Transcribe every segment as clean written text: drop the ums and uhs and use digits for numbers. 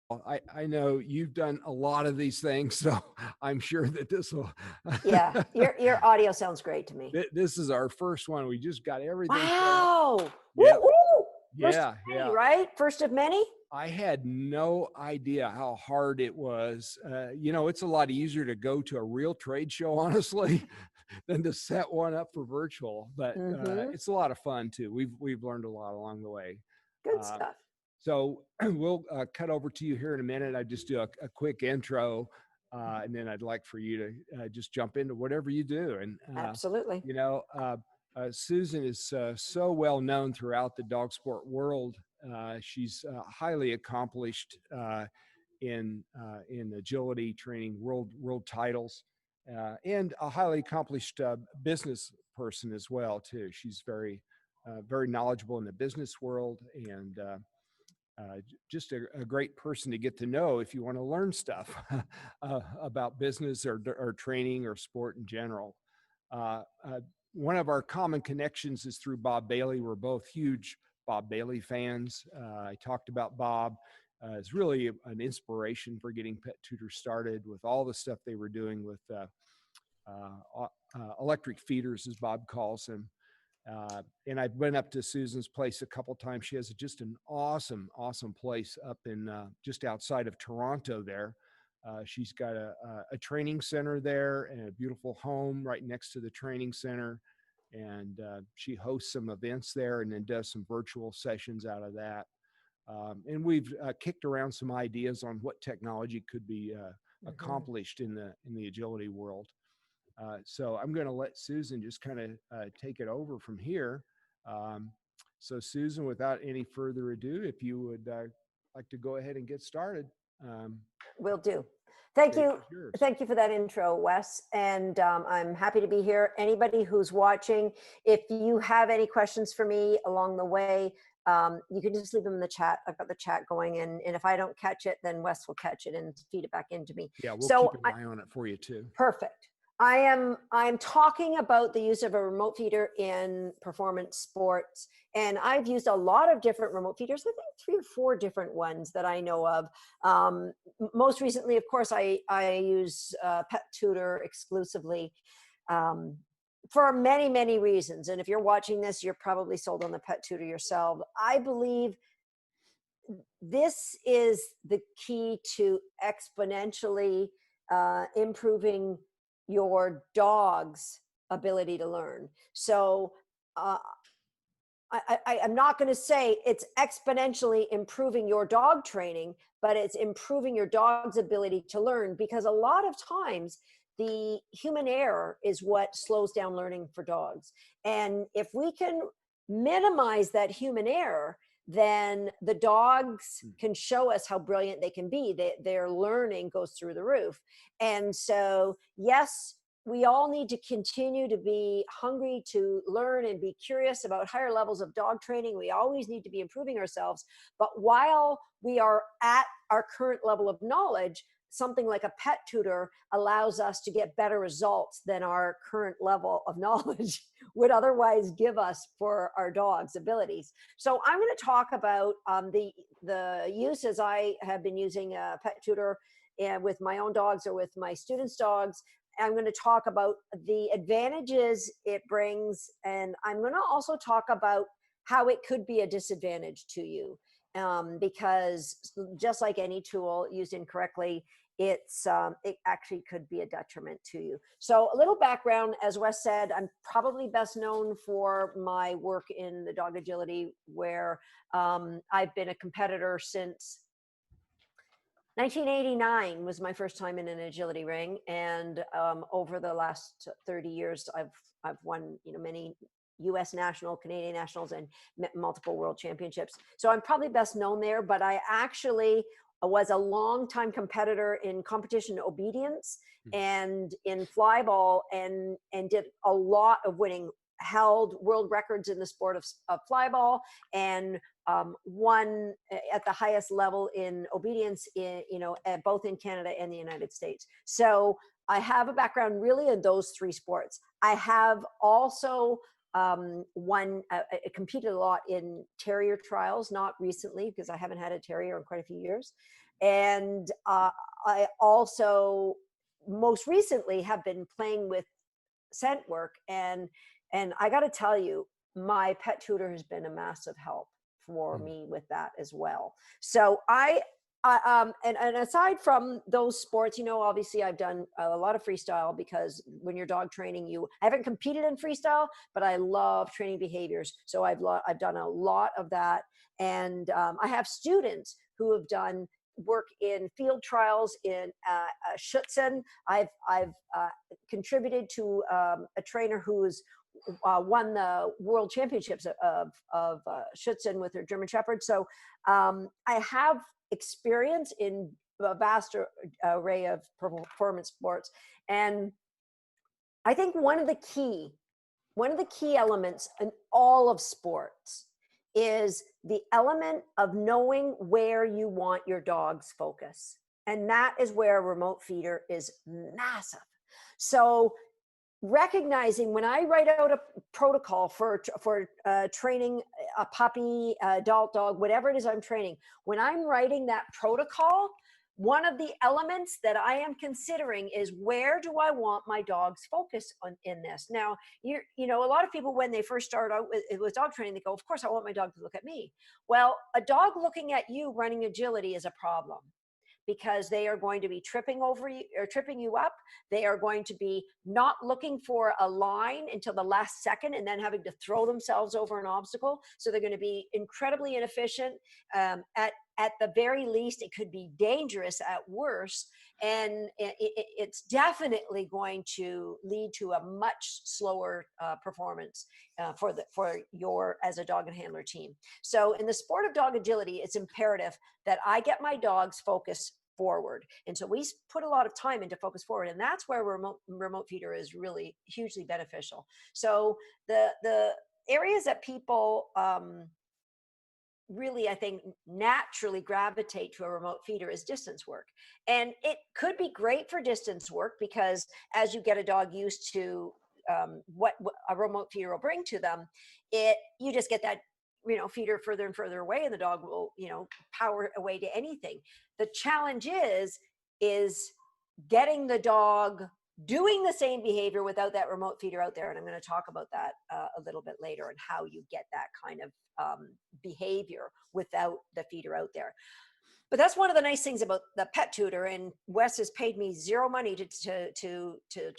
I know you've done a lot of these things, so I'm sure that this will. Yeah, your audio sounds great to me. This is our first one. We just got everything set up. Wow. Woo Yep. woo. First of Yeah. many, Yeah. right? First of many? I had no idea how hard it was. It's a lot easier to go to a real trade show, honestly, than to set one up for virtual. But Mm-hmm. it's a lot of fun too. We've learned a lot along the way. Good Uh, stuff. so we'll cut over to you here in a minute. I just do a quick intro, and then I'd like for you to just jump into whatever you do. And Absolutely. you know, Susan is so well known throughout the dog sport world. She's highly accomplished in agility training, world titles, and a highly accomplished business person as well too. She's very knowledgeable in the business world, and just a great person to get to know if you want to learn stuff about business or training or sport in general. Uh, uh, One of our common connections is through Bob Bailey. We're both huge Bob Bailey fans. I talked about Bob. It's really an inspiration for getting Pet Tutor started with all the stuff they were doing with electric feeders, as Bob calls them. And I've been up to Susan's place a couple times. She has just an awesome place up in just outside of Toronto there. She's got a training center there and a beautiful home right next to the training center. And she hosts some events there and then does some virtual sessions out of that. And we've kicked around some ideas on what technology could be Mm-hmm. accomplished in the agility world. So I'm going to let Susan just kind of take it over from here. Um, so Susan, without any further ado, if you would like to go ahead and get started, Will do. Thank stage you. is yours. Thank you for that intro, Wes. And I'm happy to be here. Anybody who's watching, if you have any questions for me along the way, you can just leave them in the chat. I've got the chat going, and if I don't catch it, then Wes will catch it and feed it back into me. Yeah, we'll keep So an eye on it for you too. perfect. I'm talking about the use of a remote feeder in performance sports, and I've used a lot of different remote feeders. I think 3 or 4 different ones that I know of. Most recently, of course, I use Pet Tutor exclusively um, for many reasons. And if you're watching this, you're probably sold on the Pet Tutor yourself. I believe this is the key to exponentially improving your dog's ability to learn. So uh, I'm not going to say it's exponentially improving your dog training, but it's improving your dog's ability to learn, because a lot of times the human error is what slows down learning for dogs. And if we can minimize that human error, then the dogs can show us how brilliant they can be. Their learning goes through the roof. And so, yes, we all need to continue to be hungry to learn and be curious about higher levels of dog training. We always need to be improving ourselves. But while we are at our current level of knowledge, something like a pet tutor allows us to get better results than our current level of knowledge would otherwise give us for our dog's abilities. So I'm going to talk about the uses I have been using a pet tutor with my own dogs or with my students' dogs. I'm going to talk about the advantages it brings, and I'm going to also talk about how it could be a disadvantage to you, because just like any tool used incorrectly, it actually could be a detriment to you. So a little background, as Wes said, I'm probably best known for my work in the dog agility, where I've been a competitor since 1989 was my first time in an agility ring, and over the last 30 years, I've won many U.S. national, Canadian nationals, and multiple world championships. So I'm probably best known there. But I actually was a long-time competitor in competition obedience and in flyball, and did a lot of winning. Held world records in the sport of flyball, and won at the highest level in obedience both in Canada and the United States. So I have a background really in those 3 sports. I have also competed a lot in terrier trials, not recently because I haven't had a terrier in quite a few years. And I also most recently have been playing with scent work, and I got to tell you, my pet tutor has been a massive help for Mm. me with that as well. So and aside from those sports, obviously I've done a lot of freestyle, because when you're dog training, I haven't competed in freestyle, but I love training behaviors. So I've done a lot of that. And I have students who have done work in field trials in Schutzen. I've contributed to a trainer who's won the world championships of Schutzen with her German Shepherd. So I have experience in a vast array of performance sports. And I think one of the key elements in all of sports is the element of knowing where you want your dog's focus. And that is where a remote feeder is massive. So recognizing, when I write out a protocol for training a puppy, adult dog, whatever it is I'm training, when I'm writing that protocol, one of the elements that I am considering is, where do I want my dog's focus in this? Now, a lot of people, when they first start out with dog training, they go, of course I want my dog to look at me. Well, a dog looking at you running agility is a problem, because they are going to be tripping over you or tripping you up. They are going to be not looking for a line until the last second, and then having to throw themselves over an obstacle. So they're going to be incredibly inefficient. At the very least, it could be dangerous at worst. And it's definitely going to lead to a much slower performance for your, as a dog and handler team. So in the sport of dog agility, it's imperative that I get my dog's focus forward. And so we put a lot of time into focus forward, and that's where remote feeder is really hugely beneficial. So the areas that people really, I think, naturally gravitate to a remote feeder is distance work. And it could be great for distance work, because as you get a dog used to what a remote feeder will bring to them, you just get that feeder further and further away, and the dog will power away to anything. The challenge is getting the dog doing the same behavior without that remote feeder out there. And I'm going to talk about that a little bit later, and how you get that kind of behavior without the feeder out there. But that's one of the nice things about the pet tutor. And Wes has paid me zero money to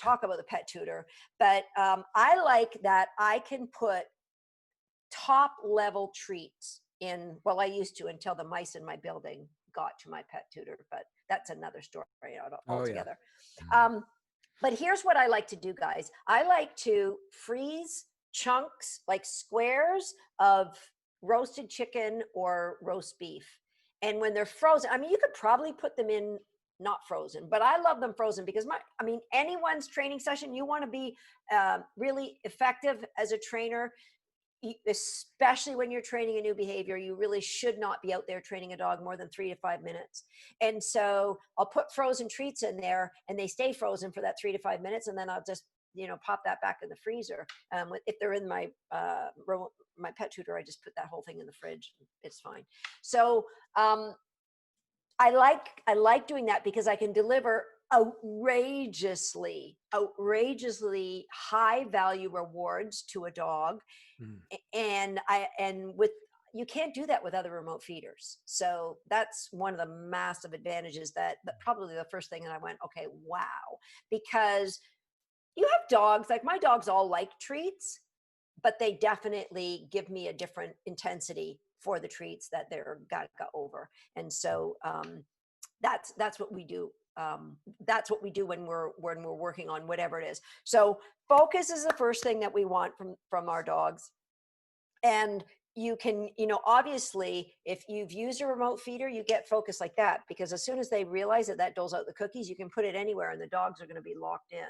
talk about the pet tutor. But I like that I can put top level treats in. Well, I used to, until the mice in my building got to my pet tutor, but that's another story altogether. Oh, yeah. But here's what I like to do, guys. I like to freeze chunks, like squares of roasted chicken or roast beef. And when they're frozen, I mean, you could probably put them in not frozen, but I love them frozen, because anyone's training session, you want to be really effective as a trainer. Especially when you're training a new behavior, you really should not be out there training a dog more than 3 to 5 minutes. And so I'll put frozen treats in there, and they stay frozen for that 3 to 5 minutes. And then I'll just, pop that back in the freezer. If they're in my pet tutor, I just put that whole thing in the fridge. It's fine. So I like doing that, because I can deliver outrageously high value rewards to a dog. And you can't do that with other remote feeders. So that's one of the massive advantages, that probably the first thing that I went, okay, wow. Because you have dogs, like my dogs all like treats, but they definitely give me a different intensity for the treats that they're got over. And so that's what we do. That's what we do when we're working on whatever it is. So focus is the first thing that we want from our dogs. And you can, obviously, if you've used a remote feeder, you get focus like that, because as soon as they realize that doles out the cookies, you can put it anywhere, and the dogs are going to be locked in,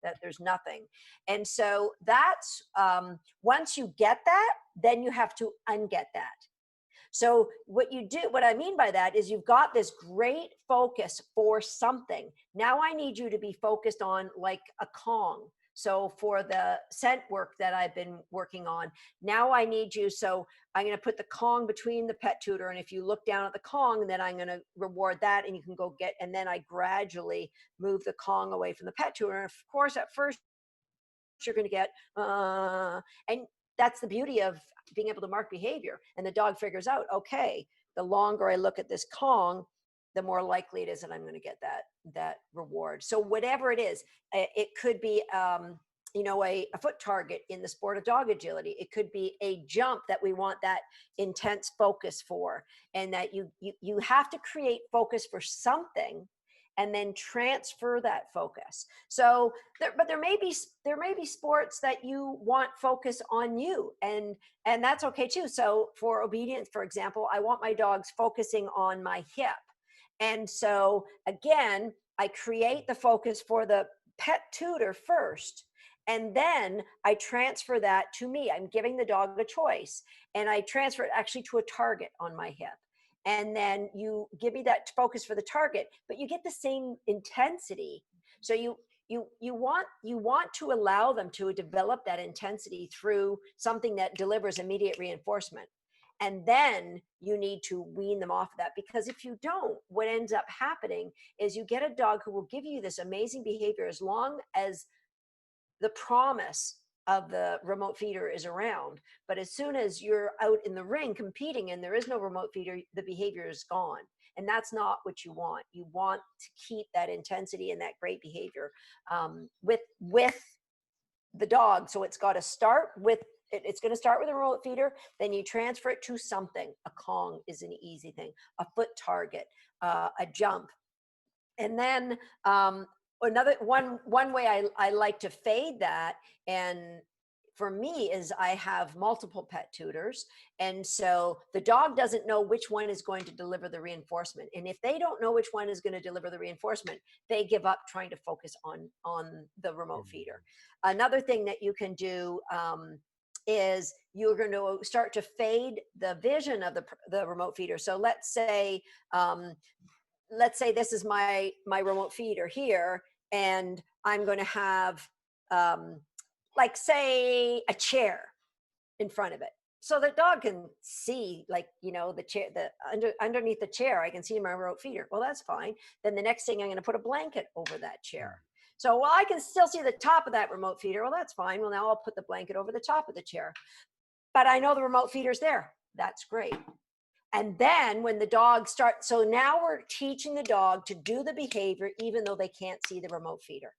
that there's nothing. And so that's once you get that, then you have to unget that. So what I mean by that is, you've got this great focus for something. Now I need you to be focused on, like a Kong. So for the scent work that I've been working on, now I need you. So I'm going to put the Kong between the Pet Tutor. And if you look down at the Kong, then I'm going to reward that and you can go get, and then I gradually move the Kong away from the Pet Tutor. And of course, at first you're going to get, and that's the beauty of being able to mark behavior. And the dog figures out, okay, the longer I look at this Kong, the more likely it is that I'm going to get that reward. So whatever it is, it could be a foot target in the sport of dog agility. It could be a jump that we want that intense focus for, and that you have to create focus for something and then transfer that focus. So but there may be sports that you want focus on you, and that's okay too. So for obedience, for example, I want my dogs focusing on my hip. And so again, I create the focus for the Pet Tutor first, and then I transfer that to me. I'm giving the dog a choice, and I transfer it actually to a target on my hip. And then you give me that focus for the target, but you get the same intensity. So you want to allow them to develop that intensity through something that delivers immediate reinforcement. And then you need to wean them off of that, because if you don't, what ends up happening is you get a dog who will give you this amazing behavior as long as the promise of the remote feeder is around. But as soon as you're out in the ring competing and there is no remote feeder, the behavior is gone. And that's not what you want. You want to keep that intensity and that great behavior with the dog. So it's got to start with, it's going to start with a remote feeder, then you transfer it to something. A Kong is an easy thing, a foot target, a jump. And then another one way I like to fade that, and for me, is I have multiple Pet Tutors, and so the dog doesn't know which one is going to deliver the reinforcement. And if they don't know which one is going to deliver the reinforcement, they give up trying to focus on the remote feeder. Another thing that you can do is you're going to start to fade the vision of the remote feeder. So let's say this is my remote feeder here, and I'm going to have like say a chair in front of it, so the dog can see, like, the chair, underneath the chair I can see my remote feeder. Well, that's fine. Then the next thing, I'm going to put a blanket over that chair. So, well, I can still see the top of that remote feeder. Well, that's fine. Well, now I'll put the blanket over the top of the chair, but I know the remote feeder's there. That's great. And then when the dog starts, so now we're teaching the dog to do the behavior even though they can't see the remote feeder.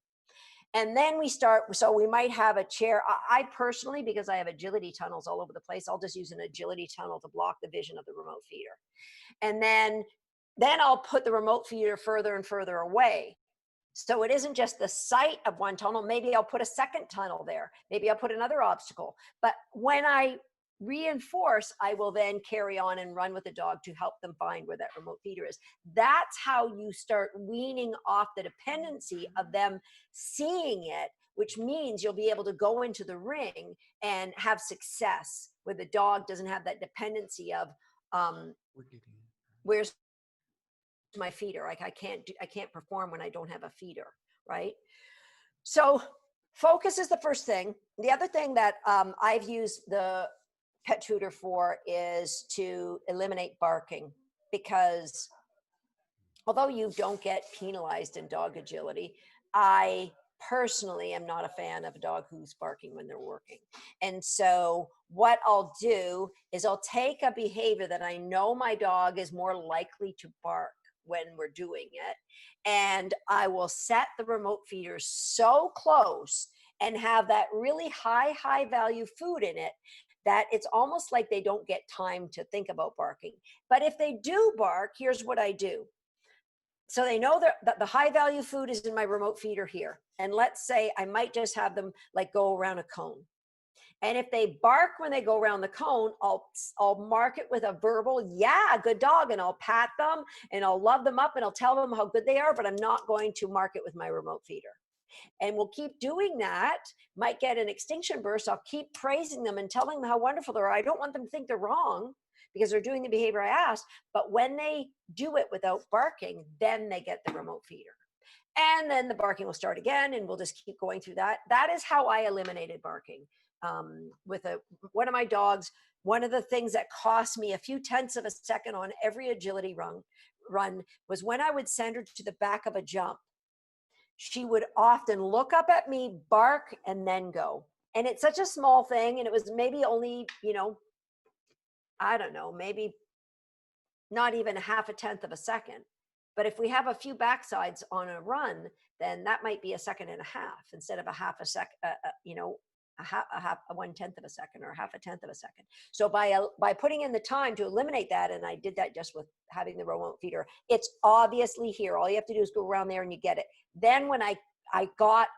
And then we start, so we might have a chair. I personally, because I have agility tunnels all over the place, I'll just use an agility tunnel to block the vision of the remote feeder. And then I'll put the remote feeder further and further away. So it isn't just the sight of one tunnel. Maybe I'll put a second tunnel there. Maybe I'll put another obstacle. But when I reinforce, I will then carry on and run with the dog to help them find where that remote feeder is. That's how you start weaning off the dependency of them seeing it, which means you'll be able to go into the ring and have success where the dog doesn't have that dependency of where's my feeder. Like I can't perform when I don't have a feeder, right? So focus is the first thing. The other thing that I've used the Pet Tutor for is to eliminate barking, because although you don't get penalized in dog agility, I personally am not a fan of a dog who's barking when they're working. And so what I'll do is I'll take a behavior that I know my dog is more likely to bark when we're doing it, and I will set the remote feeder so close and have that really high value food in it that it's almost like they don't get time to think about barking. But if they do bark, here's what I do. So they know that the high value food is in my remote feeder here. And let's say I might just have them like go around a cone. And if they bark when they go around the cone, I'll mark it with a verbal, yeah, good dog. And I'll pat them and I'll love them up and I'll tell them how good they are, but I'm not going to mark it with my remote feeder. And we'll keep doing that. Might get an extinction burst. I'll keep praising them and telling them how wonderful they are. I don't want them to think they're wrong because they're doing the behavior I asked. But when they do it without barking, then they get the remote feeder. And then the barking will start again, and we'll just keep going through that. That is how I eliminated barking with one of my dogs. One of the things that cost me a few tenths of a second on every agility run was when I would send her to the back of a jump. She would often look up at me, bark, and then go. And it's such a small thing, and it was maybe only, I don't know, maybe not even a half a tenth of a second. But if we have a few backsides on a run, then that might be a second and a half instead of a half a second, a 1/10 of a second or a half a tenth of a second. So by putting in the time to eliminate that, and I did that just with having the remote feeder, it's obviously here. All you have to do is go around there and you get it. Then when I got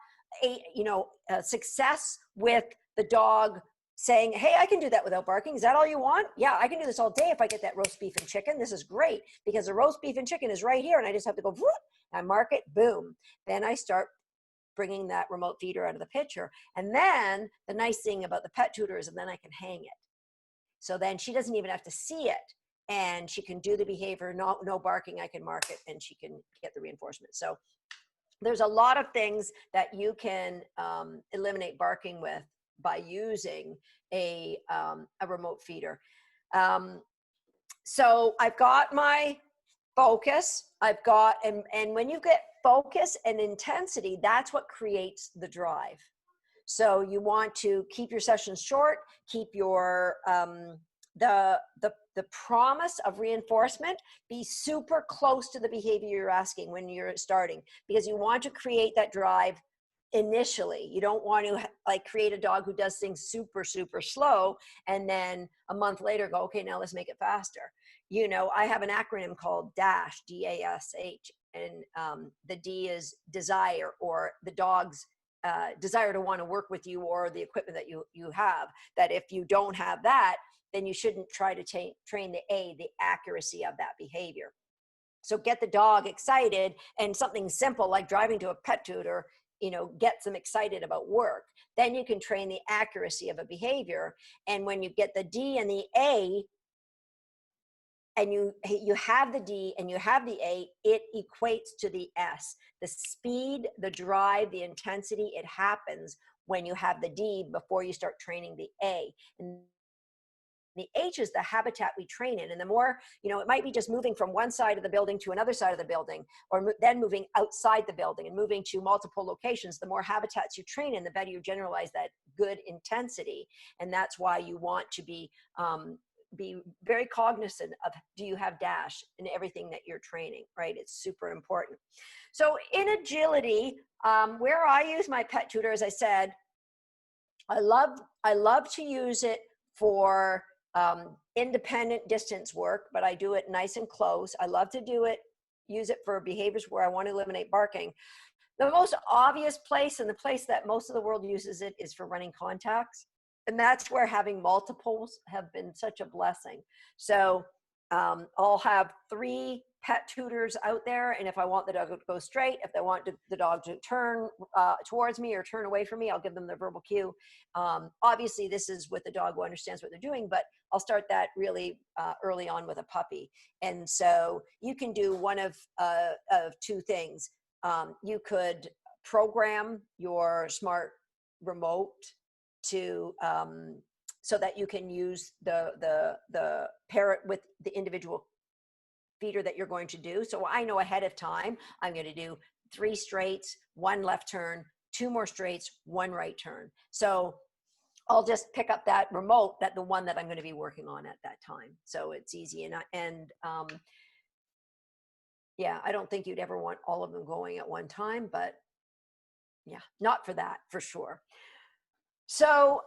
a success with the dog saying, hey, I can do that without barking. Is that all you want? Yeah, I can do this all day if I get that roast beef and chicken. This is great because the roast beef and chicken is right here and I just have to go, whoop, I mark it, boom. Then I start bringing that remote feeder out of the picture. And then the nice thing about the Pet Tutor is, and then I can hang it. So then she doesn't even have to see it and she can do the behavior, no barking, I can mark it and she can get the reinforcement. So there's a lot of things that you can eliminate barking with by using a remote feeder. So I've got my focus, I've got, and when you get focus and intensity, that's what creates the drive. So you want to keep your sessions short, keep your, the promise of reinforcement, be super close to the behavior you're asking when you're starting, because you want to create that drive initially. You don't want to create a dog who does things super, super slow and then a month later go, okay, now let's make it faster. I have an acronym called DASH, DASH, and the D is desire, or the dog's desire to want to work with you, or the equipment that you have. That if you don't have that, then you shouldn't try to train the A, the accuracy of that behavior. So get the dog excited, and something simple like driving to a pet tutor, gets them excited about work. Then you can train the accuracy of a behavior. And when you get the D and the A, and you have the D and you have the A, it equates to the S. The speed, the drive, the intensity, it happens when you have the D before you start training the A. And the H is the habitat we train in. And the more, it might be just moving from one side of the building to another side of the building, or then moving outside the building and moving to multiple locations. The more habitats you train in, the better you generalize that good intensity. And that's why you want to be very cognizant of, do you have DASH in everything that you're training, right? It's super important. So in agility, where I use my Pet Tutor, as I said, I love to use it for independent distance work, but I do it nice and close. I love to use it for behaviors where I want to eliminate barking. The most obvious place, and the place that most of the world uses it, is for running contacts. And that's where having multiples have been such a blessing. So I'll have 3 Pet Tutors out there, and if I want the dog to go straight, if I want the dog to turn towards me or turn away from me, I'll give them the verbal cue. Obviously, this is with the dog who understands what they're doing, but I'll start that really early on with a puppy. And so you can do one of 2 things. You could program your smart remote to so that you can use the parrot with the individual feeder that you're going to do. So I know ahead of time I'm going to do 3 straights, 1 left turn, 2 more straights, 1 right turn. So I'll just pick up that remote, the one that I'm going to be working on at that time. So it's easy. And yeah, I don't think you'd ever want all of them going at one time, but yeah, not for that, for sure. So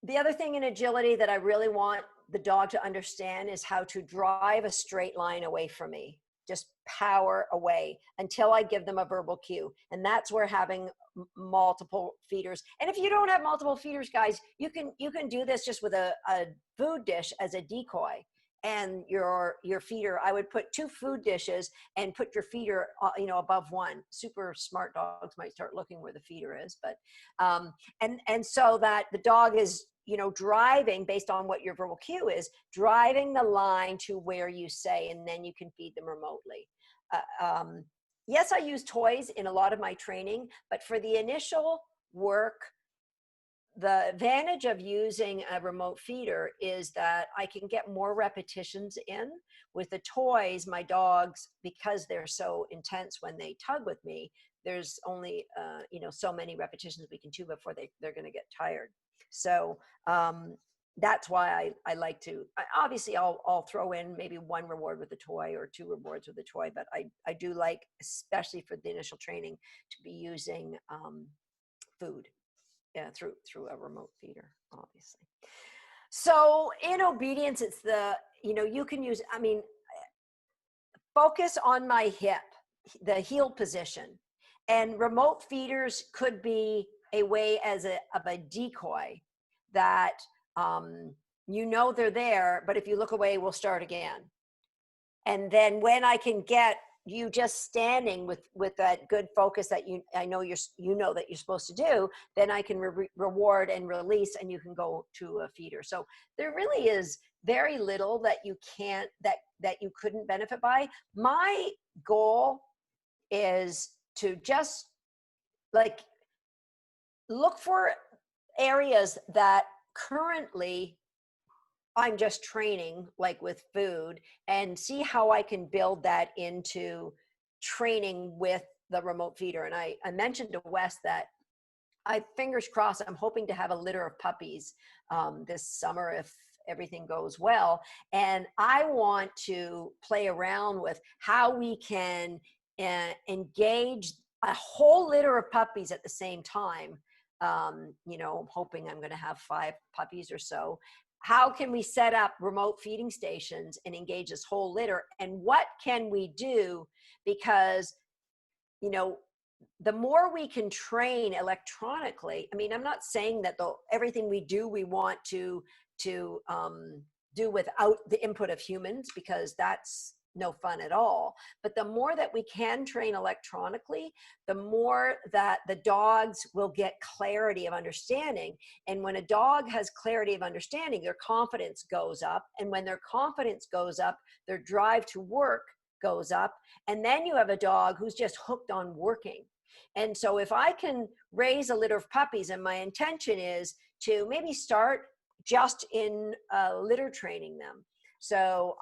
the other thing in agility that I really want the dog to understand is how to drive a straight line away from me. Just power away until I give them a verbal cue. And that's where having multiple feeders. And if you don't have multiple feeders, guys, you can do this just with a food dish as a decoy. And your feeder, I would put 2 food dishes and put your feeder, above one. Super smart dogs might start looking where the feeder is, but and so that the dog is, driving based on what your verbal cue is, driving the line to where you say, and then you can feed them remotely. yes, I use toys in a lot of my training, but for the initial work, the advantage of using a remote feeder is that I can get more repetitions in. With the toys, my dogs, because they're so intense when they tug with me, there's only so many repetitions we can do before they're going to get tired. So that's why I like to, obviously I'll throw in maybe one reward with the toy or two rewards with the toy, but I do like, especially for the initial training, to be using food, yeah, through a remote feeder, obviously. So in obedience, it's you can use, focus on my hip, the heel position, and remote feeders could be a way of a decoy that they're there, but if you look away, we'll start again. And then when I can get you just standing with that good focus that I know that you're supposed to do, then I can reward and release, and you can go to a feeder. So there really is very little that you can't, that you couldn't benefit by. My goal is to just look for areas that currently I'm just training, like with food, and see how I can build that into training with the remote feeder. And I mentioned to Wes that fingers crossed, I'm hoping to have a litter of puppies this summer if everything goes well. And I want to play around with how we can engage a whole litter of puppies at the same time. I'm hoping I'm going to have 5 puppies or so. How can we set up remote feeding stations and engage this whole litter? And what can we do? Because, the more we can train electronically, I'm not saying that everything we do, we want to do without the input of humans, because that's no fun at all. But the more that we can train electronically, the more that the dogs will get clarity of understanding. And when a dog has clarity of understanding, their confidence goes up. And when their confidence goes up, their drive to work goes up. And then you have a dog who's just hooked on working. And so if I can raise a litter of puppies, and my intention is to maybe start just in litter training them. So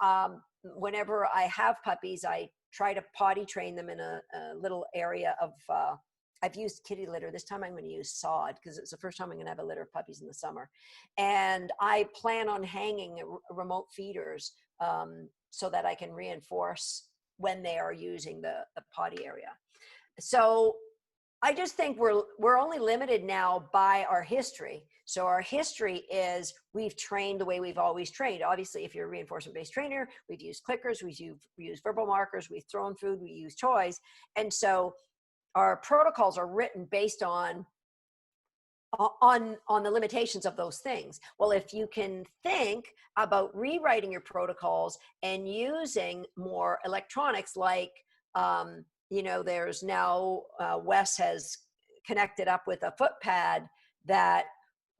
whenever I have puppies, I try to potty train them in a little area of, I've used kitty litter. This time I'm going to use sod, because it's the first time I'm going to have a litter of puppies in the summer. And I plan on hanging remote feeders so that I can reinforce when they are using the potty area. So I just think we're only limited now by our history. So our history is we've trained the way we've always trained. Obviously, if you're a reinforcement-based trainer, we've used clickers, we use verbal markers, we've thrown food, we use toys. And so our protocols are written based on the limitations of those things. Well, if you can think about rewriting your protocols and using more electronics, like there's now Wes has connected up with a foot pad that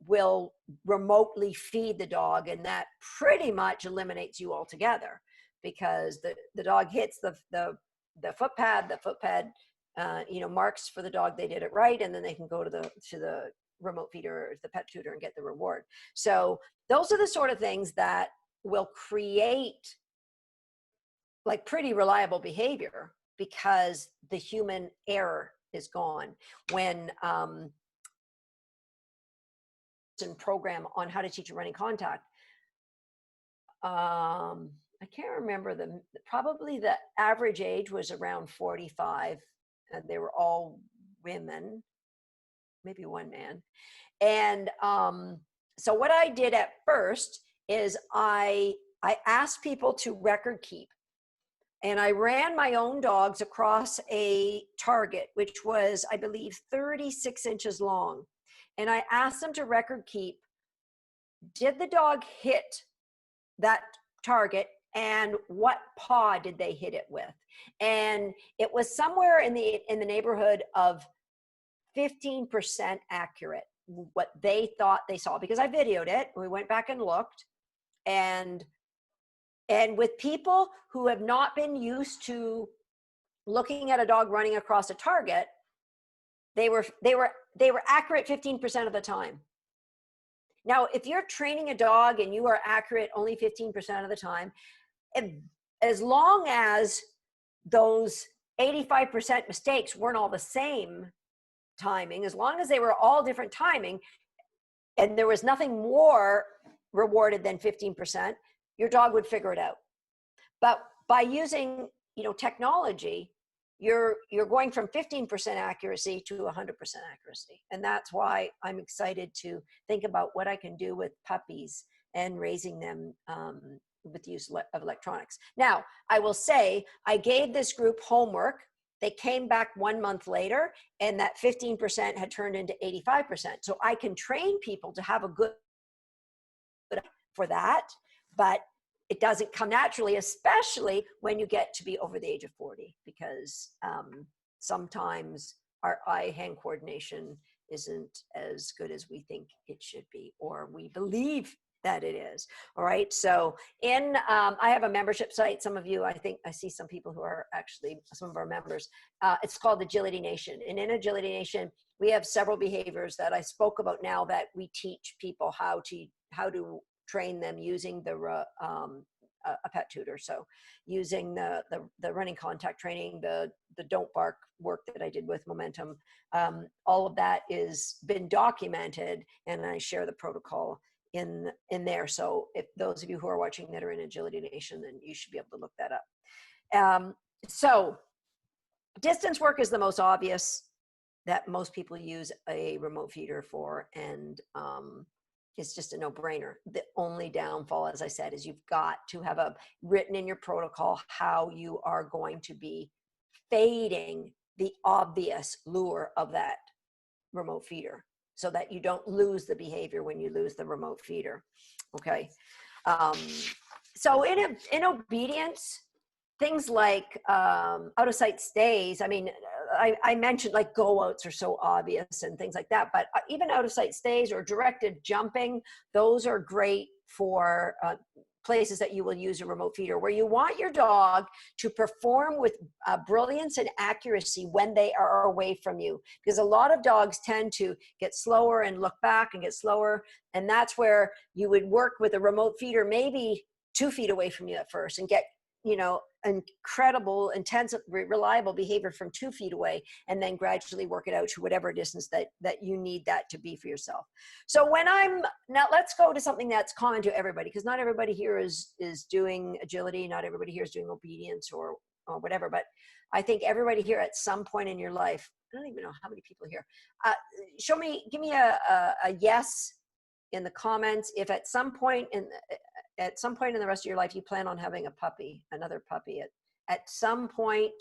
will remotely feed the dog, and that pretty much eliminates you altogether, because the dog hits the foot pad. The foot pad marks for the dog they did it right, and then they can go to the remote feeder or the pet tutor and get the reward. So those are the sort of things that will create like pretty reliable behavior, because the human error is gone. When program on how to teach a running contact, I can't remember probably the average age was around 45, and they were all women, maybe one man. And so what I did at first is I asked people to record keep. And I ran my own dogs across a target, which was, I believe, 36 inches long. And I asked them to record keep, did the dog hit that target, and what paw did they hit it with? And it was somewhere in the neighborhood of 15% accurate, what they thought they saw, because I videoed it. We went back and looked, and with people who have not been used to looking at a dog running across a target, they were accurate 15% of the time. Now, if you're training a dog and you are accurate only 15% of the time, as long as those 85% mistakes weren't all the same timing, as long as they were all different timing, and there was nothing more rewarded than 15%, your dog would figure it out. But by using, technology, you're going from 15% accuracy to 100% accuracy. And that's why I'm excited to think about what I can do with puppies and raising them with the use of electronics. Now, I will say, I gave this group homework. They came back 1 month later, and that 15% had turned into 85%. So I can train people to have a good for that, but it doesn't come naturally, especially when you get to be over the age of 40, because sometimes our eye-hand coordination isn't as good as we think it should be, or we believe that it is. All right. So I have a membership site. Some of you, I think I see some people who are actually some of our members. It's called Agility Nation. And in Agility Nation, we have several behaviors that I spoke about now that we teach people how to train them using a pet tutor. So using the running contact training, the don't bark work that I did with Momentum, all of that is been documented, and I share the protocol in there. So if those of you who are watching that are in Agility Nation, then you should be able to look that up. So distance work is the most obvious that most people use a remote feeder for, and it's just a no-brainer. The only downfall, as I said, is you've got to have written in your protocol how you are going to be fading the obvious lure of that remote feeder, so that you don't lose the behavior when you lose the remote feeder. Okay. So in obedience, things like out of sight stays. I mean, I mentioned like go outs are so obvious and things like that, but even out of sight stays or directed jumping, those are great for places that you will use a remote feeder, where you want your dog to perform with brilliance and accuracy when they are away from you. Because a lot of dogs tend to get slower and look back and get slower. And that's where you would work with a remote feeder, maybe 2 feet away from you at first, and get, incredible, intense, reliable behavior from 2 feet away, and then gradually work it out to whatever distance that you need that to be for yourself. So now let's go to something that's common to everybody, because not everybody here is doing agility, not everybody here is doing obedience or whatever, but I think everybody here at some point in your life, I don't even know how many people here, give me a yes in the comments if at some point in the rest of your life you plan on having another puppy at some point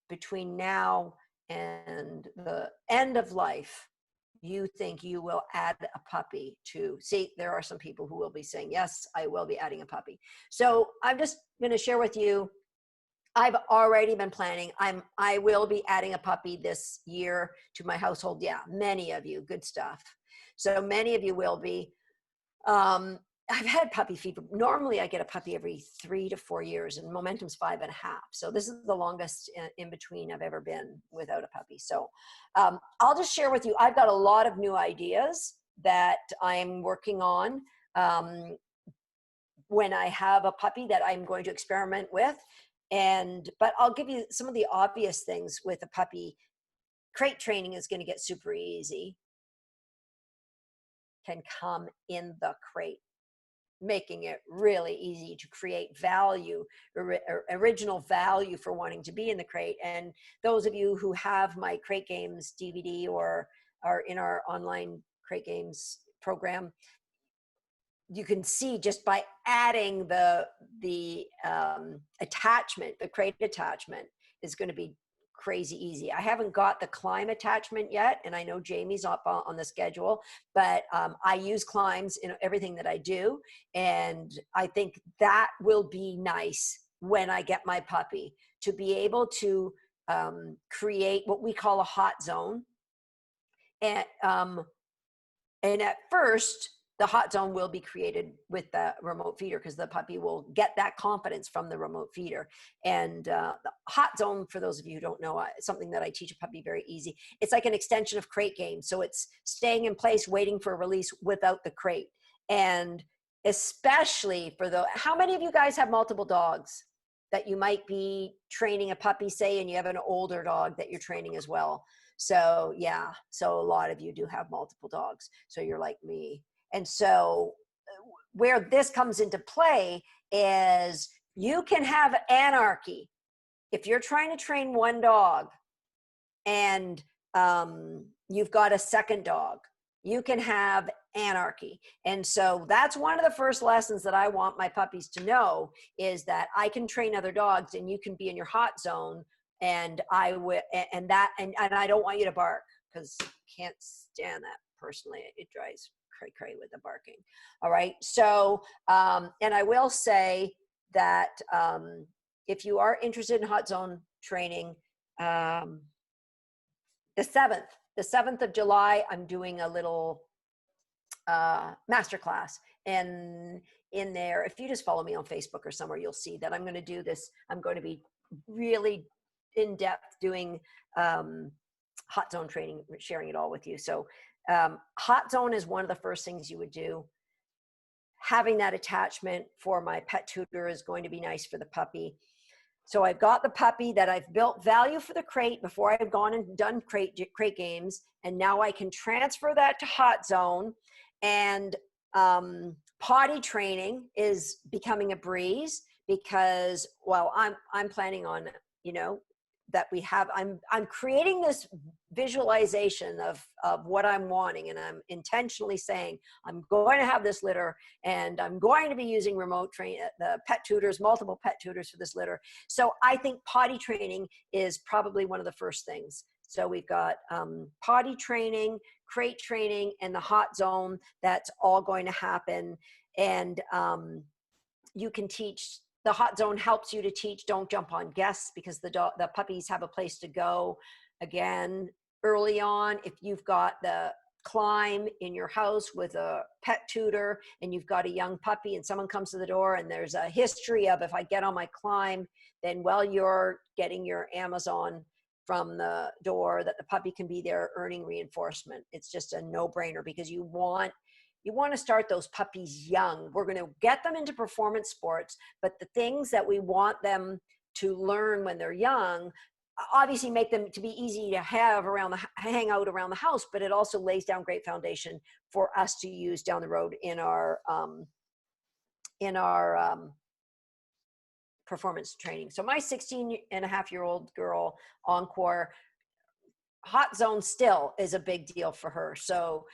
between now and the end of life. You think you will add a puppy to see? There are some people who will be saying, yes, I will be adding a puppy. So I'm just going to share with you, I've already been planning. I will be adding a puppy this year to my household. Yeah, many of you, good stuff. So many of you will be. I've had puppy fever. Normally I get a puppy every 3 to 4 years, and Momentum's 5.5. So this is the longest in between I've ever been without a puppy. So I'll just share with you, I've got a lot of new ideas that I'm working on when I have a puppy that I'm going to experiment with. But I'll give you some of the obvious things with a puppy. Crate training is going to get super easy. Can come in the crate, making it really easy to create value, original value for wanting to be in the crate. And those of you who have my Crate Games DVD or are in our online Crate Games program, you can see just by adding the attachment, the crate attachment is going to be crazy easy. I haven't got the KLIMB attachment yet, and I know Jamie's up on the schedule, but I use KLIMBs in everything that I do, and I think that will be nice when I get my puppy, to be able to create what we call a hot zone. And at first, the hot zone will be created with the remote feeder, because the puppy will get that confidence from the remote feeder. And the hot zone, for those of you who don't know, something that I teach a puppy very easy. It's like an extension of crate game. So it's staying in place, waiting for a release without the crate. And especially for how many of you guys have multiple dogs that you might be training a puppy, say, and you have an older dog that you're training as well? So yeah, so a lot of you do have multiple dogs. So you're like me. And so where this comes into play is you can have anarchy. If you're trying to train one dog and you've got a second dog, you can have anarchy. And so that's one of the first lessons that I want my puppies to know, is that I can train other dogs and you can be in your hot zone, and I don't want you to bark, because I can't stand that personally. It drives cray with the barking. All right. So, and I will say that if you are interested in hot zone training, the 7th of July, I'm doing a little masterclass. And in there, if you just follow me on Facebook or somewhere, you'll see that I'm going to do this. I'm going to be really in depth doing hot zone training, sharing it all with you. So hot zone is one of the first things you would do. Having that attachment for my pet tutor is going to be nice for the puppy. So I've got the puppy that I've built value for the crate before I've gone and done crate games. And now I can transfer that to hot zone. And potty training is becoming a breeze, because, well, I'm planning on, that we have, I'm creating this visualization of what I'm wanting. And I'm intentionally saying, I'm going to have this litter, and I'm going to be using the pet tutors, multiple pet tutors for this litter. So I think potty training is probably one of the first things. So we've got potty training, crate training, and the hot zone. That's all going to happen. And you can teach. The hot zone helps you to teach, don't jump on guests, because the puppies have a place to go. Again, early on, if you've got the KLIMB in your house with a pet tutor and you've got a young puppy and someone comes to the door and there's a history of, if I get on my KLIMB, then while you're getting your Amazon from the door, that the puppy can be there earning reinforcement. It's just a no-brainer, because you want to start those puppies young. We're going to get them into performance sports, but the things that we want them to learn when they're young, obviously make them to be easy to have hang out around the house, but it also lays down great foundation for us to use down the road in our performance training. So my 16-and-a-half-year-old girl, Encore, hot zone still is a big deal for her. So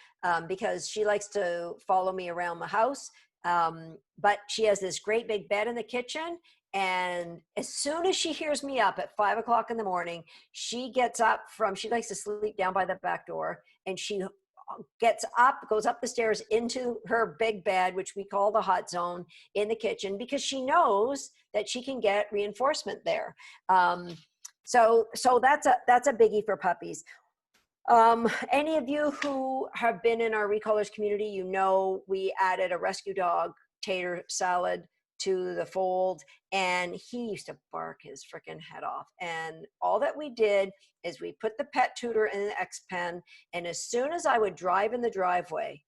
because she likes to follow me around the house, but she has this great big bed in the kitchen. And as soon as she hears me up at 5 o'clock in the morning, she gets up she likes to sleep down by the back door, and she gets up, goes up the stairs into her big bed, which we call the hot zone, in the kitchen, because she knows that she can get reinforcement there. So that's a biggie for puppies. Any of you who have been in our recallers community, we added a rescue dog tater salad to the fold, and he used to bark his freaking head off. And all that we did is we put the pet tutor in the X pen, and as soon as I would drive in the driveway,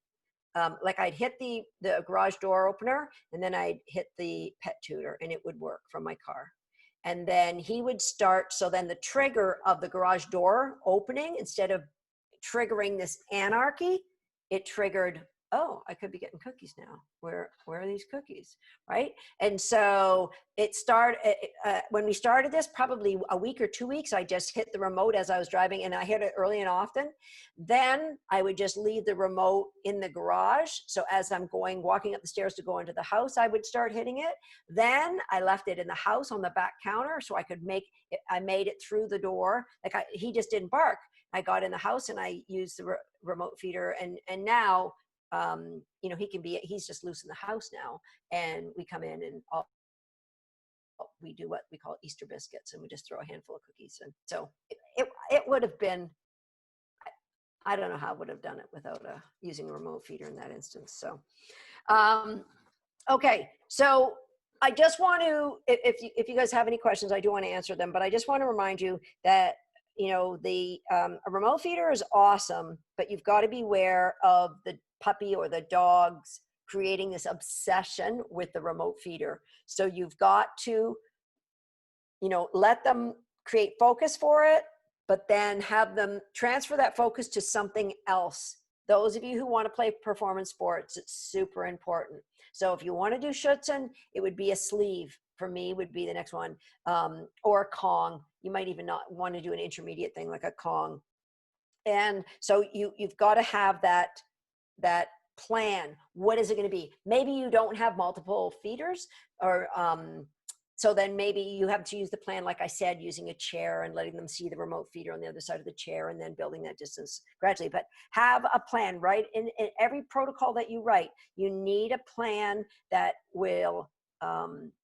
like I'd hit the garage door opener, and then I'd hit the pet tutor, and it would work from my car. And then he would start. So then the trigger of the garage door opening, instead of triggering this anarchy, it triggered, oh, I could be getting cookies now. Where are these cookies, right? And so it started, when we started this, probably a week or 2 weeks, I just hit the remote as I was driving, and I hit it early and often. Then I would just leave the remote in the garage. So as I'm walking up the stairs to go into the house, I would start hitting it. Then I left it in the house on the back counter, so I made it through the door. He just didn't bark. I got in the house and I used the remote feeder, and now, he's just loose in the house now, and we come in and we do what we call Easter biscuits, and we just throw a handful of cookies. And so it would have been, I don't know how I would have done it without using a remote feeder in that instance. So, okay. So I just want to, if you guys have any questions, I do want to answer them, but I just want to remind you that, you know, a remote feeder is awesome, but you've got to be aware of the puppy or the dog's creating this obsession with the remote feeder. So you've got to, you know, let them create focus for it, but then have them transfer that focus to something else. Those of you who want to play performance sports, it's super important. So if you want to do Schutzen, it would be a sleeve. For me, would be the next one, or a Kong. You might even not want to do an intermediate thing like a Kong. And so you've got to have that plan. What is it going to be? Maybe you don't have multiple feeders, or so then maybe you have to use the plan, like I said, using a chair and letting them see the remote feeder on the other side of the chair, and then building that distance gradually. But have a plan, right? In every protocol that you write, you need a plan that will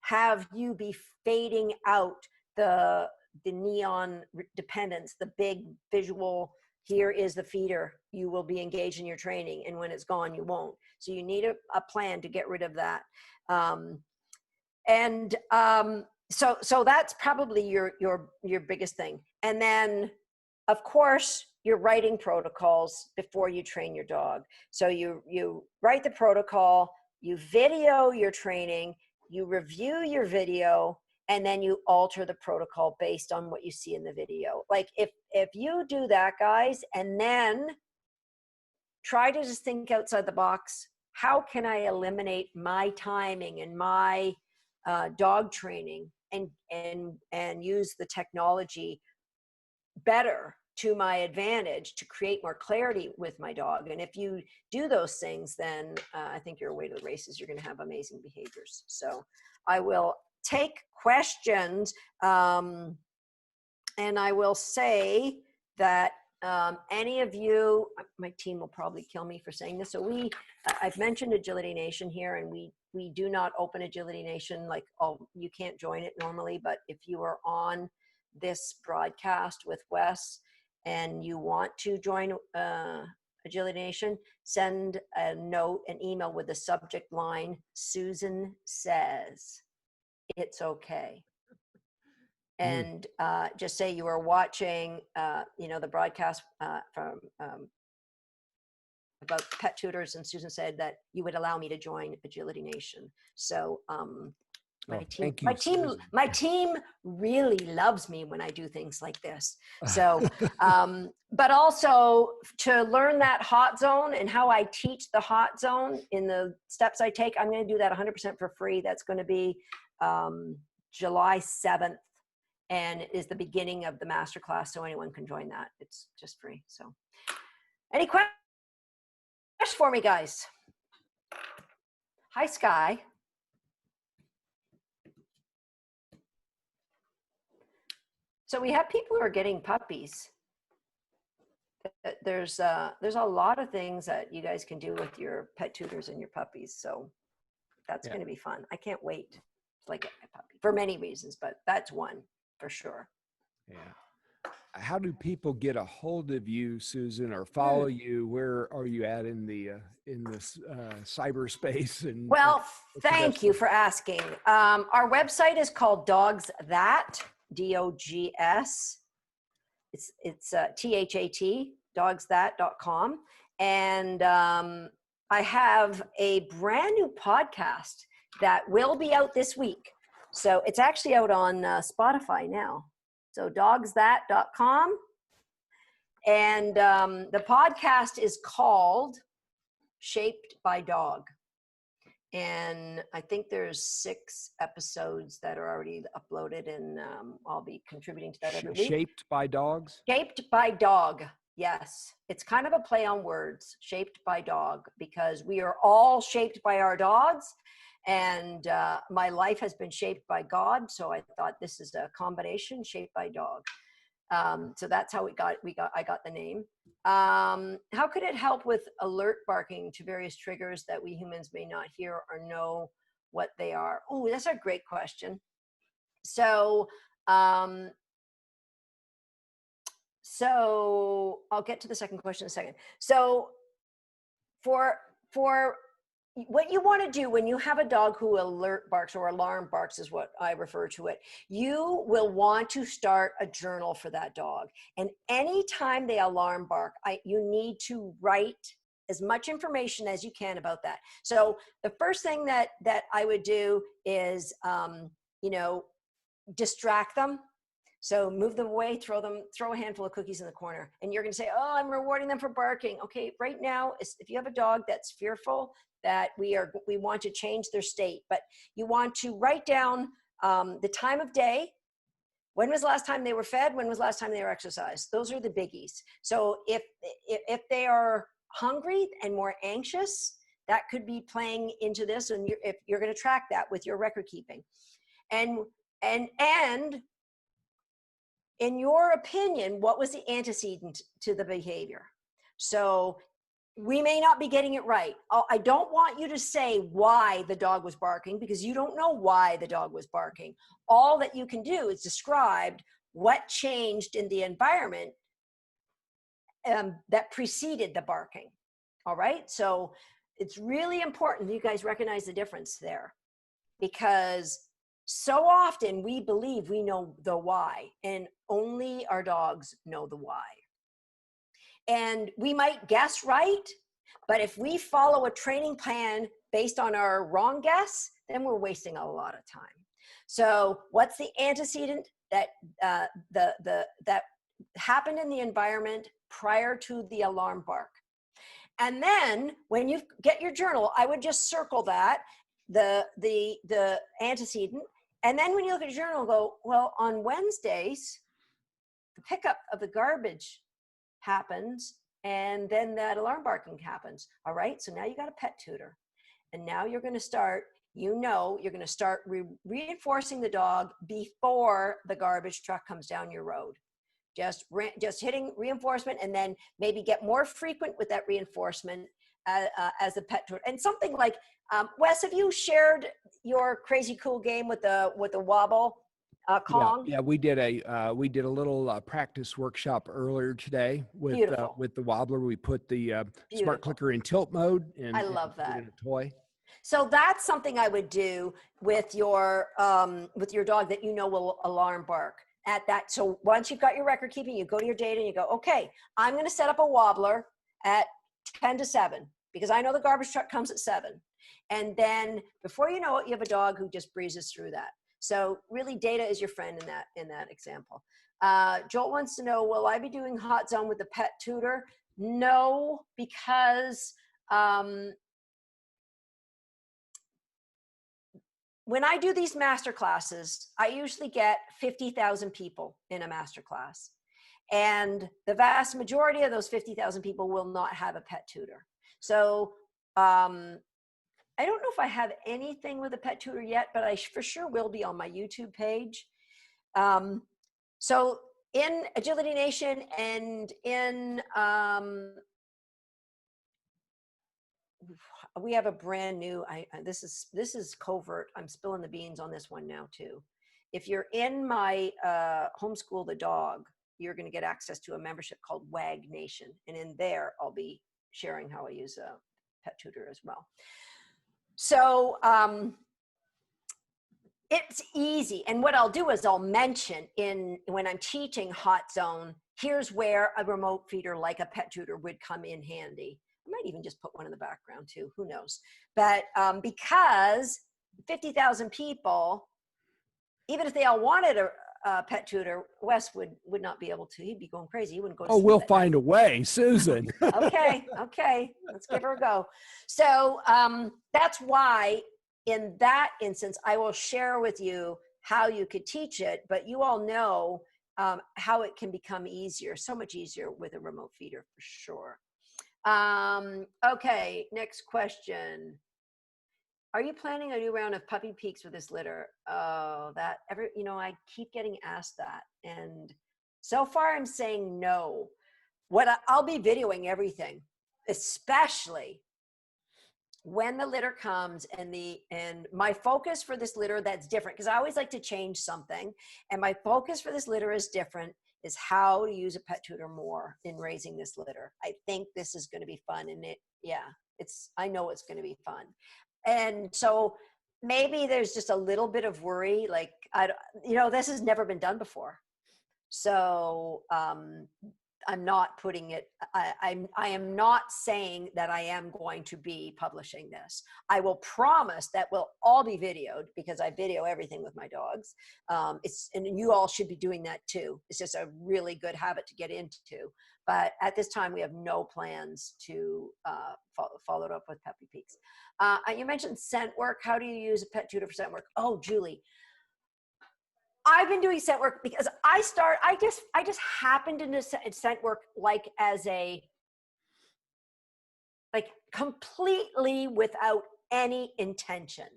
have you be fading out the neon dependence, the big visual, here is the feeder, you will be engaged in your training, and when it's gone, you won't. So you need a plan to get rid of that. So that's probably your biggest thing. And then, of course, you're writing protocols before you train your dog. So you write the protocol, you video your training, you review your video, and then you alter the protocol based on what you see in the video. Like if you do that, guys, and then try to just think outside the box, how can I eliminate my timing and my dog training and use the technology better to my advantage to create more clarity with my dog? And if you do those things, then I think you're away to the races. You're going to have amazing behaviors. So I will take questions, and I will say that any of you, my team will probably kill me for saying this. So I've mentioned Agility Nation here, and we do not open Agility Nation, like, oh, you can't join it normally, but if you are on this broadcast with Wes and you want to join Agility Nation, send a note, an email with the subject line, Susan says, it's okay. And just say you are watching, the broadcast from about pet tutors, and Susan said that you would allow me to join Agility Nation. So my team really loves me when I do things like this. So, but also to learn that hot zone and how I teach the hot zone in the steps I take, I'm going to do that 100% for free. That's going to be July 7th. And is the beginning of the masterclass, so anyone can join that. It's just free. So, any questions for me, guys? Hi, Sky. So we have people who are getting puppies. There's a lot of things that you guys can do with your pet tutors and your puppies. So that's going to be fun. I can't wait to get my puppy for many reasons, but that's one for sure. Yeah. How do people get a hold of you, Susan, or follow you? Where are you at in this cyberspace? And well, thank you for asking. Our website is called Dogs That, DOGS. It's THAT, dogsthat.com, and I have a brand new podcast that will be out this week. So it's actually out on Spotify now. So dogsthat.com. And the podcast is called Shaped by Dog. And I think there's 6 episodes that are already uploaded, and I'll be contributing to that every week. Shaped by Dogs? Shaped by Dog. Yes. It's kind of a play on words, shaped by dog, because we are all shaped by our dogs. And my life has been shaped by God. So I thought this is a combination, shaped by dog. So that's how I got the name. How could it help with alert barking to various triggers that we humans may not hear or know what they are? Oh, that's a great question. So So I'll get to the second question in a second. So for what you want to do when you have a dog who alert barks or alarm barks is what I refer to it, you will want to start a journal for that dog. And anytime they alarm bark, you need to write as much information as you can about that. So the first thing that I would do is, you know, distract them. So move them away, throw a handful of cookies in the corner. And you're going to say, oh, I'm rewarding them for barking. Okay, right now, if you have a dog that's fearful, that we want to change their state, but you want to write down the time of day. When was the last time they were fed? When was the last time they were exercised? Those are the biggies. So if they are hungry and more anxious, that could be playing into this, and if you're going to track that with your record keeping. And in your opinion, what was the antecedent to the behavior? So we may not be getting it right. I don't want you to say why the dog was barking, because you don't know why the dog was barking. All that you can do is describe what changed in the environment that preceded the barking. All right. So it's really important that you guys recognize the difference there, because so often we believe we know the why, and only our dogs know the why. And we might guess right, but if we follow a training plan based on our wrong guess, then we're wasting a lot of time. So what's the antecedent that that happened in the environment prior to the alarm bark? And then when you get your journal, I would just circle that, the antecedent. And then when you look at your journal, go, well, on Wednesdays, the pickup of the garbage happens, and then that alarm barking happens. All right, so now you got a pet tutor. And now you're going to start, you're going to start reinforcing the dog before the garbage truck comes down your road. Just hitting reinforcement, and then maybe get more frequent with that reinforcement as a pet tutor. And something like, Wes, have you shared your crazy cool game with the wobble Kong? Yeah, we did a little practice workshop earlier today with the wobbler. We put the smart clicker in tilt mode, and I love that. Put it in a toy. So that's something I would do with your dog that will alarm bark at that. So once you've got your record keeping, you go to your data and you go, okay, I'm going to set up a wobbler at 10 to 7 because I know the garbage truck comes at 7. And then before you know it, you have a dog who just breezes through that. So really data is your friend in that example. Joel wants to know, will I be doing hot zone with the pet tutor? No, because when I do these master classes, I usually get 50,000 people in a master class. And the vast majority of those 50,000 people will not have a pet tutor. So I don't know if I have anything with a pet tutor yet, but I for sure will be on my YouTube page. So in Agility Nation and in, we have a brand new, this is covert. I'm spilling the beans on this one now too. If you're in my Homeschool the Dog, you're going to get access to a membership called WAG Nation. And in there, I'll be sharing how I use a pet tutor as well. So it's easy. And what I'll do is I'll mention when I'm teaching hot zone, here's where a remote feeder like a pet tutor would come in handy. I might even just put one in the background too, who knows? But because 50,000 people, even if they all wanted a pet tutor, Wes would not be able to. He'd be going crazy. He wouldn't go to sleep. We'll find a way, Susan. Okay, let's give her a go. So that's why in that instance, I will share with you how you could teach it, but you all know how it can become easier, so much easier with a remote feeder for sure. Okay, next question. Are you planning a new round of puppy peaks with this litter? Oh, I keep getting asked that. And so far I'm saying no. I'll be videoing everything, especially when the litter comes and my focus for this litter that's different, because I always like to change something. And my focus for this litter is different, is how to use a pet tutor more in raising this litter. I think this is going to be fun, and I know it's going to be fun. And so maybe there's just a little bit of worry, like, this has never been done before. So I'm not putting it, I am not saying that I am going to be publishing this. I will promise that will all be videoed, because I video everything with my dogs. And you all should be doing that too. It's just a really good habit to get into. But at this time, we have no plans to follow it up with Peppy Peaks. You mentioned scent work. How do you use a pet tutor for scent work? Oh, Julie, I've been doing scent work because I just happened into scent work like completely without any intention.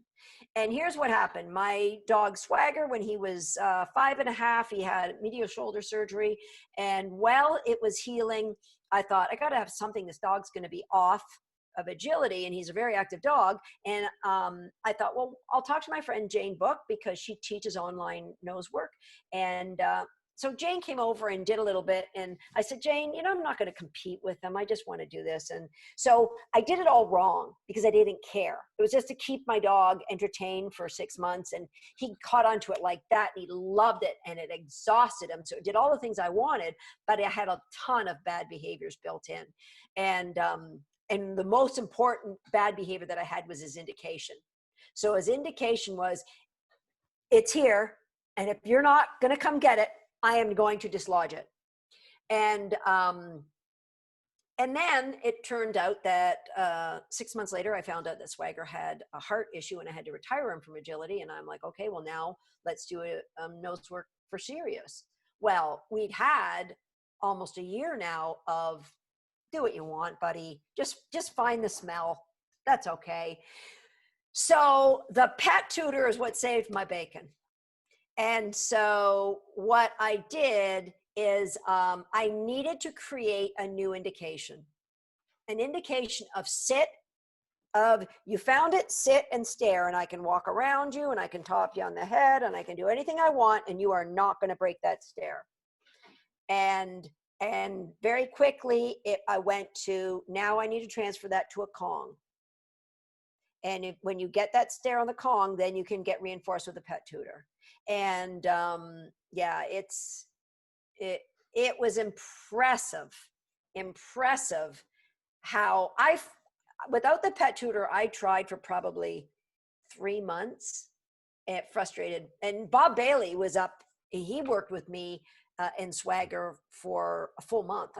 And here's what happened. My dog Swagger, when he was 5.5, he had medial shoulder surgery. And while it was healing, I thought, I got to have something. This dog's going to be off of agility, and he's a very active dog. And I thought, well, I'll talk to my friend Jane Book, because she teaches online nose work. And so Jane came over and did a little bit, and I said, Jane, I'm not going to compete with them. I just want to do this. And so I did it all wrong because I didn't care. It was just to keep my dog entertained for 6 months, and he caught onto it like that, and he loved it, and it exhausted him. So it did all the things I wanted, but it had a ton of bad behaviors built in. And the most important bad behavior that I had was his indication. So his indication was, it's here, and if you're not going to come get it, I am going to dislodge it. And then it turned out that 6 months later, I found out that Swagger had a heart issue, and I had to retire him from agility. And I'm like, okay, well, now let's do a nose work for Sirius. Well, we'd had almost a year now of, do what you want, buddy. Just find the smell. That's okay. So the pet tutor is what saved my bacon. And so what I did is I needed to create a new indication, an indication of you found it, sit and stare, and I can walk around you, and I can top you on the head, and I can do anything I want, and you are not going to break that stare. And very quickly, I went to, now I need to transfer that to a Kong. And when you get that stare on the Kong, then you can get reinforced with a pet tutor. And it was impressive how without the pet tutor, I tried for probably 3 months. It frustrated. And Bob Bailey was up, he worked with me and Swagger for a full month.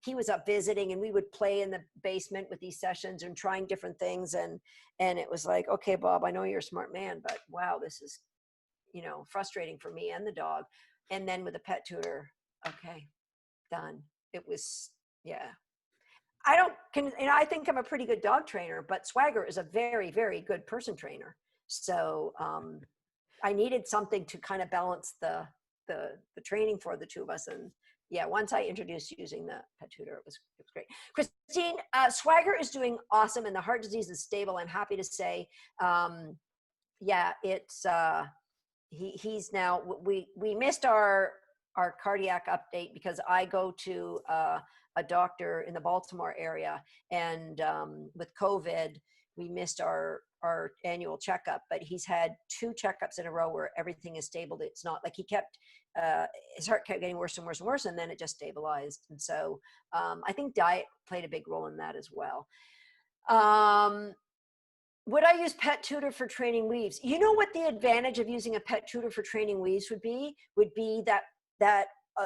He was up visiting, and we would play in the basement with these sessions and trying different things. And it was like, okay, Bob, I know you're a smart man, but wow, this is, frustrating for me and the dog. And then with the pet tutor, okay, done. It was, yeah. I think I'm a pretty good dog trainer, but Swagger is a very, very good person trainer. So I needed something to kind of balance the training for the two of us. And yeah, once I introduced using the pet tutor, it was great. Christine, Swagger is doing awesome, and the heart disease is stable. I'm happy to say, it's he's now, we missed our cardiac update because I go to a doctor in the Baltimore area, and with COVID, we missed our annual checkup, but he's had 2 checkups in a row where everything is stable. It's not like his heart kept getting worse and worse and worse, and then it just stabilized. And so I think diet played a big role in that as well. Would I use pet tutor for training weaves? You know what the advantage of using a pet tutor for training weaves would be? Would be that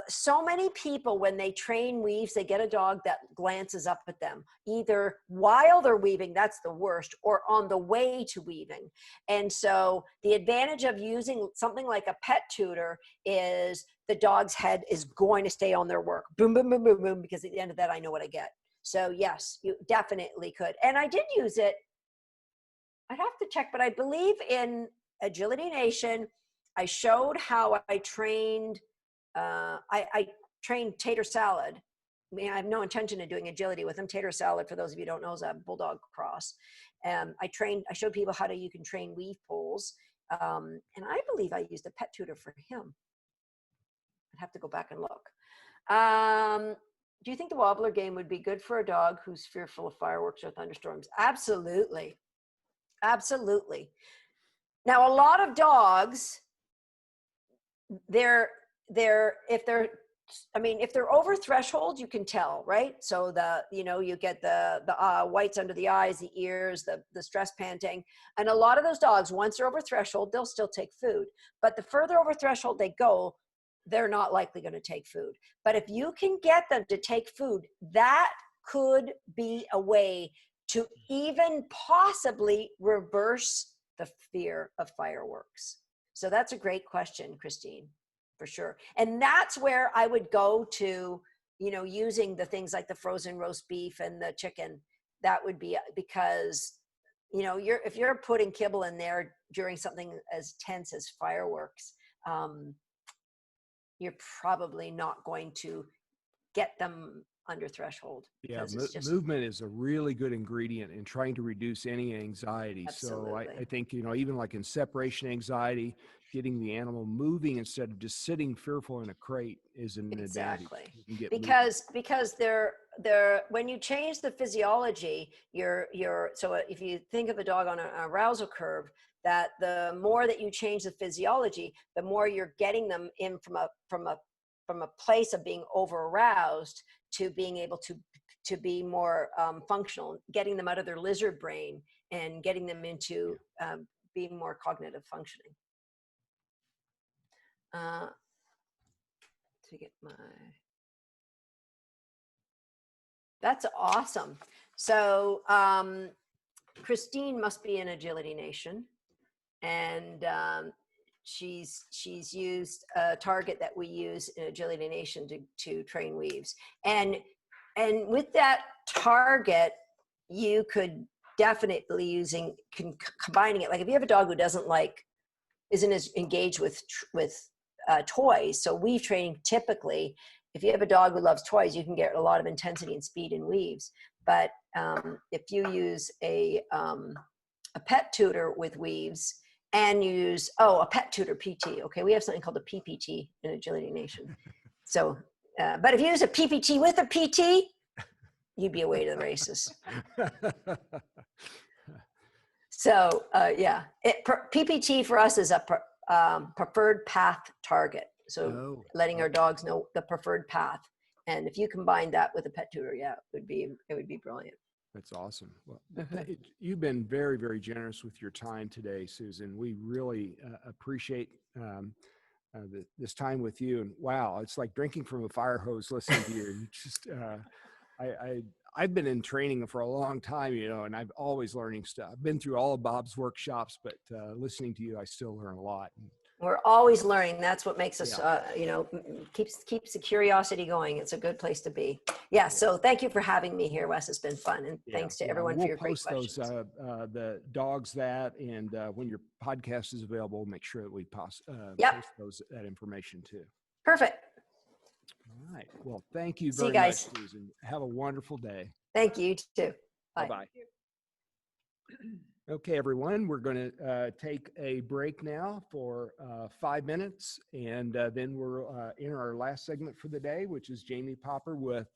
so many people, when they train weaves, they get a dog that glances up at them, either while they're weaving, that's the worst, or on the way to weaving. And so the advantage of using something like a pet tutor is the dog's head is going to stay on their work. Boom, boom, boom, boom, boom, because at the end of that, I know what I get. So yes, you definitely could. And I did use it. I'd have to check, but I believe in Agility Nation, I showed how I trained I trained Tater Salad. I have no intention of doing agility with him. Tater Salad, for those of you who don't know, is a bulldog cross. I showed people how you can train weave poles. And I believe I used a pet tutor for him. I'd have to go back and look. Do you think the wobbler game would be good for a dog who's fearful of fireworks or thunderstorms? Absolutely. Absolutely. Now, a lot of dogs, if they're over threshold, you can tell, right? So you get the whites under the eyes, the ears, the stress panting. And a lot of those dogs, once they're over threshold, they'll still take food. But the further over threshold they go, they're not likely going to take food. But if you can get them to take food, that could be a way to even possibly reverse the fear of fireworks. So that's a great question, Christine, for sure. And that's where I would go to, using the things like the frozen roast beef and the chicken. That would be because, if you're putting kibble in there during something as tense as fireworks, you're probably not going to get them under threshold. Yeah, movement is a really good ingredient in trying to reduce any anxiety. Absolutely. So I think, even like in separation anxiety, getting the animal moving instead of just sitting fearful in a crate is an advantage. Because they're when you change the physiology, so if you think of a dog on an arousal curve, that the more that you change the physiology, the more you're getting them in from a place of being over aroused to being able to be more functional, getting them out of their lizard brain and getting them into being more cognitive functioning. That's awesome. So Christine must be in Agility Nation, and she's used a target that we use in Agility Nation to train weaves, and with that target you could definitely combining it. Like if you have a dog who isn't as engaged with toys, so weave training, typically if you have a dog who loves toys, you can get a lot of intensity and speed in weaves. But if you use a pet tutor with weaves, and you use a pet tutor PT. Okay, we have something called a PPT in Agility Nation. So, but if you use a PPT with a PT, you'd be away to the races. So PPT for us is a preferred path target. So letting our dogs know the preferred path. And if you combine that with a pet tutor, it would be brilliant. That's awesome. Well, you've been very, very generous with your time today, Susan. We really appreciate this time with you. And wow, it's like drinking from a fire hose listening to you. Just, I've been in training for a long time, and I've always learning stuff. I've been through all of Bob's workshops, but listening to you, I still learn a lot. We're always learning. That's what makes us, keeps the curiosity going. It's a good place to be. Yeah. So thank you for having me here, Wes. It's been fun. And thanks to everyone for your great questions. We'll post those, the dogs and when your podcast is available, we'll make sure that we post that information too. Perfect. All right. Well, thank you very much, Susan. Have a wonderful day. Thank you too. Bye. Bye-bye. Okay, everyone, we're going to take a break now for 5 minutes, and then we're in our last segment for the day, which is Jamie Popper with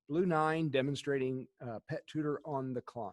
Blue 9 demonstrating Pet Tutor on the KLIMB.